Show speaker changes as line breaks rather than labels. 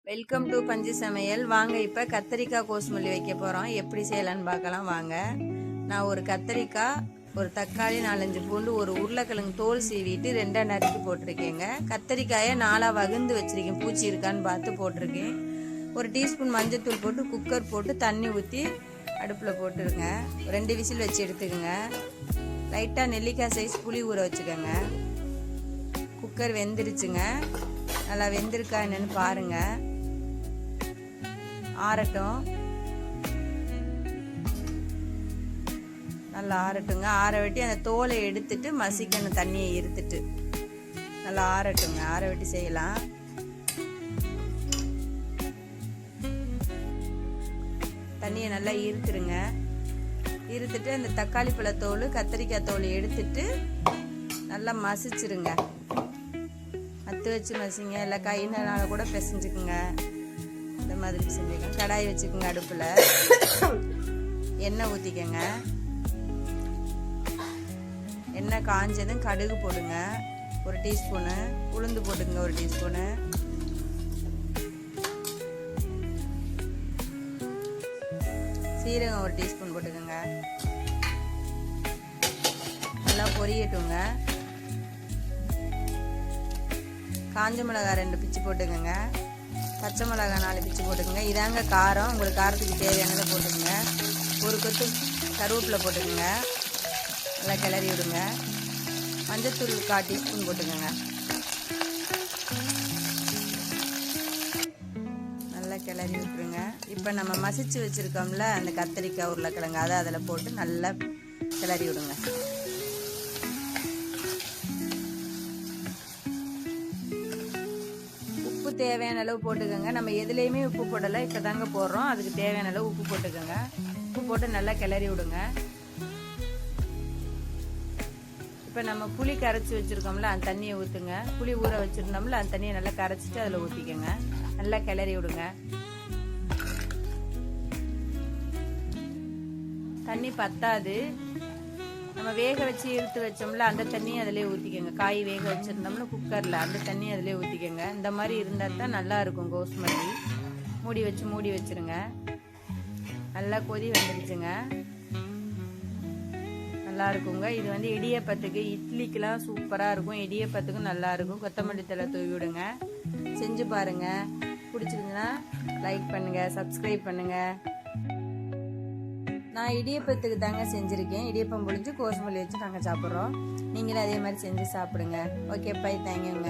Welcome to பஞ்சு சமையல். வாங்க இப்போ கத்திரிக்காய் கோஸ்மல்லி வைக்க போகிறோம். எப்படி செய்யலான்னு பார்க்கலாம் வாங்க. நான் ஒரு கத்திரிக்காய், ஒரு தக்காளி, 4-5 பூண்டு, ஒரு உருளைக்கிழங்கு தோல் சீவிட்டு 2 நறுக்கி போட்டிருக்கேங்க. கத்திரிக்காயை 4 வகுந்து வச்சுருக்கேன், பூச்சி இருக்கான்னு பார்த்து போட்டிருக்கேன். ஒரு டீஸ்பூன் மஞ்சள் போட்டு குக்கர் போட்டு தண்ணி ஊற்றி அடுப்பில் போட்டுருங்க. 2 விசில் வச்சு எடுத்துக்கோங்க. லைட்டாக நெல்லிக்காய் சைஸ் புளி ஊற வச்சுக்கோங்க. குக்கர் வெந்துருச்சுங்க. நல்லா வெந்திருக்கா என்னன்னு பாருங்க. ஆறட்டும், நல்லா ஆறட்டுங்க. ஆற வெட்டி அந்த தோலை எடுத்துட்டு மசிக்கணும், தண்ணியை இருத்துட்டு. நல்லா ஆறட்டுங்க, ஆற வெட்டி செய்யலாம். தண்ணியை நல்லா இருத்துருங்க. இருத்துட்டு அந்த தக்காளி பழத்தோல், கத்திரிக்காய் தோல் எடுத்துட்டு நல்லா மசிச்சிருங்க. அத்து வச்சு மசிங்க, இல்லை கையினால கூட பிசைஞ்சுக்குங்க. இந்த மாதிரி செஞ்சுக்கோங்க. கடாய் வச்சுக்கோங்க. அடுப்பில் எண்ணெய் ஊற்றிக்கங்க. எண்ணெய் காஞ்சதும் கடுகு போடுங்க 1 டீஸ்பூனு, உளுந்து போட்டுங்க 1 டீஸ்பூனு, சீரகம் 1 டீஸ்பூன் போட்டுக்கோங்க. நல்லா பொரியட்டுங்க. காஞ்ச மிளகாய் 2 பிச்சு போட்டுக்கோங்க. பச்சை மிளகாய் 4 பிச்சு போட்டுக்கோங்க. இதாங்க காரம். உங்களுக்கு காரத்துக்கு தேவையானதை போட்டுக்கோங்க. ஒரு கொத்து கருவேப்பிலை போட்டுக்கோங்க. நல்லா கிளறி விடுங்க. மஞ்சத்தூள் 1/4 டீஸ்பூன் போட்டுக்கோங்க. நல்லா கிளறி விட்டுருங்க. இப்போ நம்ம மசிச்சு வச்சுருக்கோம்ல அந்த கத்திரிக்காய் உருளைக்கிழங்கு, அதை அதில் போட்டு நல்லா கிளறி விடுங்க. தேவையான அளவு போட்டுக்கோங்க. நம்ம எதுலேயுமே உப்பு போடலை, இப்போ தாங்க போடுறோம். அதுக்கு தேவையான அளவு உப்பு போட்டுக்கோங்க. உப்பு போட்டு நல்லா கிளறி விடுங்க. இப்போ நம்ம புளி கரைச்சி வச்சுருக்கோம்ல அந்த தண்ணியை ஊற்றுங்க. புளி ஊற வச்சுருந்தோம்ல அந்த தண்ணியை நல்லா கரைச்சிட்டு அதில் ஊற்றிக்கோங்க. நல்லா கிளறி விடுங்க. தண்ணி பத்தாது, நம்ம வேக வச்சு இழுத்து வச்சோம்ல அந்த தண்ணியை அதிலே ஊற்றிக்கோங்க. காய் வேக வச்சுருந்தோம்னா குக்கரில் அந்த தண்ணியை அதிலே ஊற்றிக்கோங்க. இந்த மாதிரி இருந்தால் தான் நல்லா இருக்கும் கோஸ்மல்லி. மூடி வச்சுருங்க. நல்லா கொதி வந்துடுச்சுங்க. நல்லா இருக்குங்க. இது வந்து இடியப்பத்துக்கு, இட்லிக்கெலாம் சூப்பராக இருக்கும். இடியப்பத்துக்கும் நல்லா இருக்கும். கொத்தமல்லி தழை தூவி விடுங்க. செஞ்சு பாருங்கள். பிடிச்சிருந்துன்னா லைக் பண்ணுங்கள், சப்ஸ்கிரைப் பண்ணுங்கள். நான் இடியப்பத்துக்கு தாங்க செஞ்சுருக்கேன். இடியப்பம் புழிஞ்சு கோஸ்மல்லி வச்சு நாங்கள் சாப்பிட்றோம். நீங்களும் அதே மாதிரி செஞ்சு சாப்பிடுங்க. ஓகே, பை, தேங்க்யூங்க.